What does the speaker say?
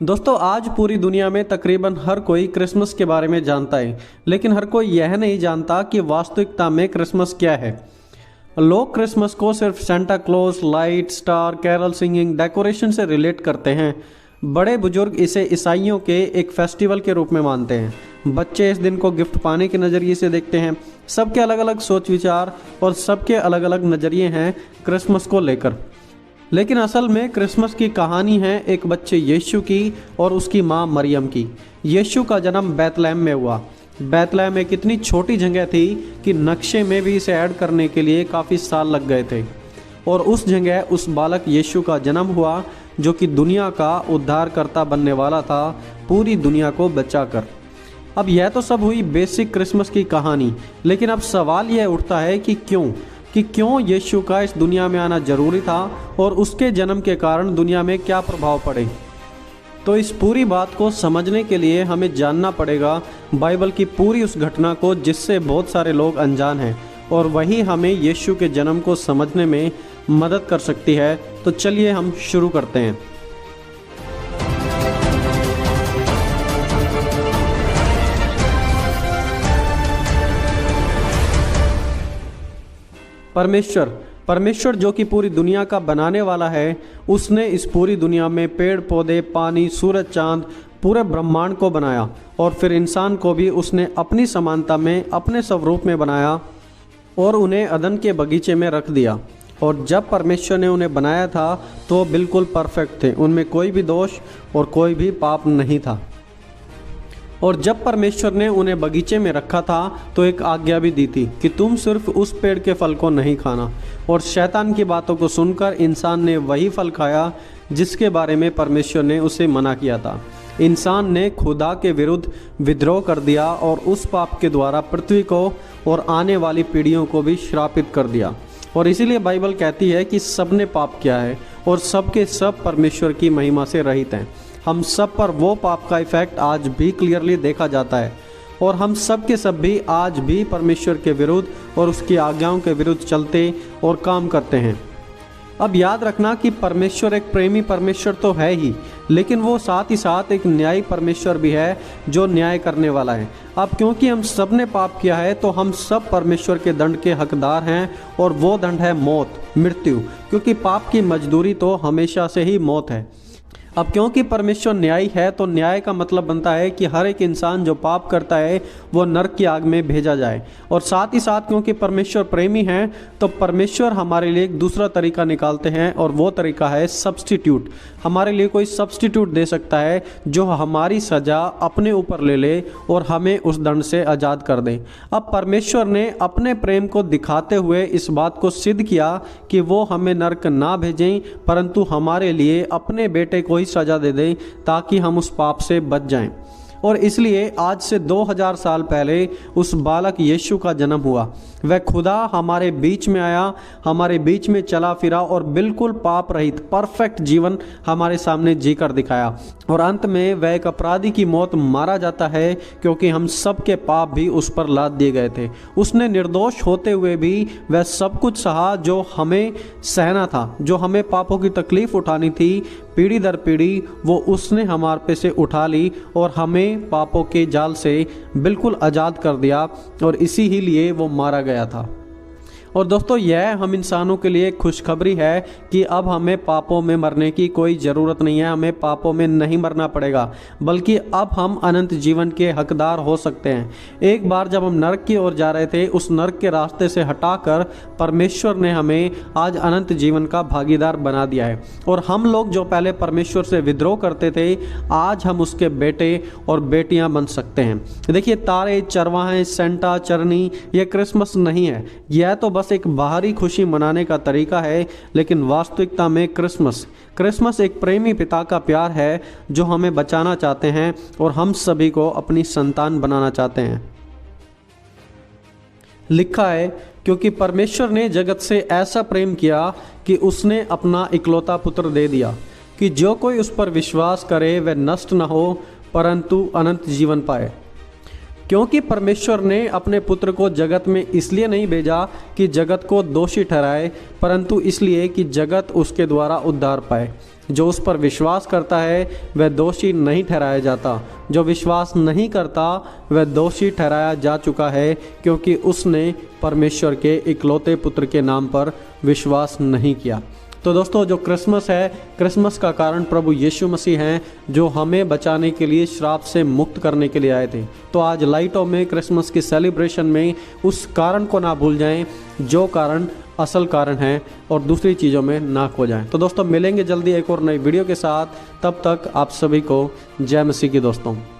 दोस्तों आज पूरी दुनिया में तकरीबन हर कोई क्रिसमस के बारे में जानता है, लेकिन हर कोई यह नहीं जानता कि वास्तविकता में क्रिसमस क्या है। लोग क्रिसमस को सिर्फ Santa Claus, light, star, carol singing, decoration से रिलेट करते हैं। बड़े बुजुर्ग इसे ईसाइयों के एक फेस्टिवल के रूप में मानते हैं। बच्चे इस दिन को गिफ्ट पाने के नज़रिए से देखते हैं। सबके अलग अलग सोच विचार और सबके अलग अलग नज़रिए हैं क्रिसमस को लेकर। लेकिन असल में क्रिसमस की कहानी है एक बच्चे यीशु की और उसकी माँ मरियम की। यीशु का जन्म बैतलहम में हुआ। बैतलहम एक इतनी छोटी जगह थी कि नक्शे में भी इसे ऐड करने के लिए काफ़ी साल लग गए थे। और उस जगह उस बालक यीशु का जन्म हुआ जो कि दुनिया का उद्धारकर्ता बनने वाला था, पूरी दुनिया को बचाकर। अब यह तो सब हुई बेसिक क्रिसमस की कहानी, लेकिन अब सवाल यह उठता है कि क्यों यीशु का इस दुनिया में आना जरूरी था और उसके जन्म के कारण दुनिया में क्या प्रभाव पड़े। तो इस पूरी बात को समझने के लिए हमें जानना पड़ेगा बाइबल की पूरी उस घटना को जिससे बहुत सारे लोग अनजान हैं, और वही हमें यीशु के जन्म को समझने में मदद कर सकती है। तो चलिए हम शुरू करते हैं। परमेश्वर जो कि पूरी दुनिया का बनाने वाला है, उसने इस पूरी दुनिया में पेड़ पौधे, पानी, सूरज, चांद, पूरे ब्रह्मांड को बनाया। और फिर इंसान को भी उसने अपनी समानता में, अपने स्वरूप में बनाया और उन्हें अदन के बगीचे में रख दिया। और जब परमेश्वर ने उन्हें बनाया था तो बिल्कुल परफेक्ट थे, उनमें कोई भी दोष और कोई भी पाप नहीं था। और जब परमेश्वर ने उन्हें बगीचे में रखा था तो एक आज्ञा भी दी थी कि तुम सिर्फ उस पेड़ के फल को नहीं खाना। और शैतान की बातों को सुनकर इंसान ने वही फल खाया जिसके बारे में परमेश्वर ने उसे मना किया था। इंसान ने खुदा के विरुद्ध विद्रोह कर दिया और उस पाप के द्वारा पृथ्वी को और आने वाली पीढ़ियों को भी श्रापित कर दिया। और इसीलिए बाइबल कहती है कि सबने पाप किया है और सबके सब परमेश्वर की महिमा से रहित हैं। हम सब पर वो पाप का इफेक्ट आज भी क्लियरली देखा जाता है, और हम सब के सब भी आज भी परमेश्वर के विरुद्ध और उसकी आज्ञाओं के विरुद्ध चलते और काम करते हैं। अब याद रखना कि परमेश्वर एक प्रेमी परमेश्वर तो है ही, लेकिन वो साथ ही साथ एक न्यायी परमेश्वर भी है जो न्याय करने वाला है। अब क्योंकि हम सब ने पाप किया है तो हम सब परमेश्वर के दंड के हकदार हैं, और वो दंड है मौत, मृत्यु, क्योंकि पाप की मजदूरी तो हमेशा से ही मौत है। अब क्योंकि परमेश्वर न्यायी है तो न्याय का मतलब बनता है कि हर एक इंसान जो पाप करता है वो नरक की आग में भेजा जाए। और साथ ही साथ क्योंकि परमेश्वर प्रेमी है तो परमेश्वर हमारे लिए एक दूसरा तरीका निकालते हैं, और वो तरीका है सब्स्टिट्यूट। हमारे लिए कोई सब्स्टिट्यूट दे सकता है जो हमारी सज़ा अपने ऊपर ले ले और हमें उस दंड से आज़ाद कर दे। अब परमेश्वर ने अपने प्रेम को दिखाते हुए इस बात को सिद्ध किया कि वो हमें नरक ना भेजें, परंतु हमारे लिए अपने बेटे को सजा दे दे ताकि हम उस पाप से बच जाएं। और इसलिए आज से 2000 साल पहले उस बालक यीशु का जन्म हुआ। वह खुदा हमारे बीच में आया, हमारे बीच में चला फिरा और बिल्कुल पाप रहित परफेक्ट जीवन हमारे सामने जीकर दिखाया। और अंत में वह एक अपराधी की मौत मारा जाता है क्योंकि हम सब के पाप भी उस पर लाद दिए गए थे। उसने निर्दोष होते हुए भी वह सब कुछ सहा जो हमें सहना था, जो हमें पापों की तकलीफ उठानी थी पीढ़ी दर पीढ़ी, वो उसने हमारे पे से उठा ली और हमें पापों के जाल से बिल्कुल आज़ाद कर दिया, और इसी ही लिए वो मारा गया था। और दोस्तों यह हम इंसानों के लिए खुशखबरी है कि अब हमें पापों में मरने की कोई ज़रूरत नहीं है। हमें पापों में नहीं मरना पड़ेगा, बल्कि अब हम अनंत जीवन के हकदार हो सकते हैं। एक बार जब हम नरक की ओर जा रहे थे, उस नरक के रास्ते से हटाकर परमेश्वर ने हमें आज अनंत जीवन का भागीदार बना दिया है। और हम लोग जो पहले परमेश्वर से विद्रोह करते थे, आज हम उसके बेटे और बेटियां बन सकते हैं। देखिए, तारे, चरवाहे, सेंटा, चरनी, यह क्रिसमस नहीं है। यह तो बस एक बाहरी खुशी मनाने का तरीका है, लेकिन वास्तविकता में क्रिसमस एक प्रेमी पिता का प्यार है जो हमें बचाना चाहते हैं और हम सभी को अपनी संतान बनाना चाहते हैं। लिखा है, क्योंकि परमेश्वर ने जगत से ऐसा प्रेम किया कि उसने अपना इकलौता पुत्र दे दिया, कि जो कोई उस पर विश्वास करे वह नष्ट न हो परंतु अनंत जीवन पाए। क्योंकि परमेश्वर ने अपने पुत्र को जगत में इसलिए नहीं भेजा कि जगत को दोषी ठहराए, परंतु इसलिए कि जगत उसके द्वारा उद्धार पाए। जो उस पर विश्वास करता है वह दोषी नहीं ठहराया जाता, जो विश्वास नहीं करता वह दोषी ठहराया जा चुका है, क्योंकि उसने परमेश्वर के इकलौते पुत्र के नाम पर विश्वास नहीं किया। तो दोस्तों, जो क्रिसमस है, क्रिसमस का कारण प्रभु यीशु मसीह हैं, जो हमें बचाने के लिए, श्राप से मुक्त करने के लिए आए थे। तो आज लाइटों में, क्रिसमस की सेलिब्रेशन में उस कारण को ना भूल जाएं, जो कारण असल कारण है, और दूसरी चीज़ों में ना खो जाएं। तो दोस्तों, मिलेंगे जल्दी एक और नई वीडियो के साथ। तब तक आप सभी को जय मसीह की दोस्तों।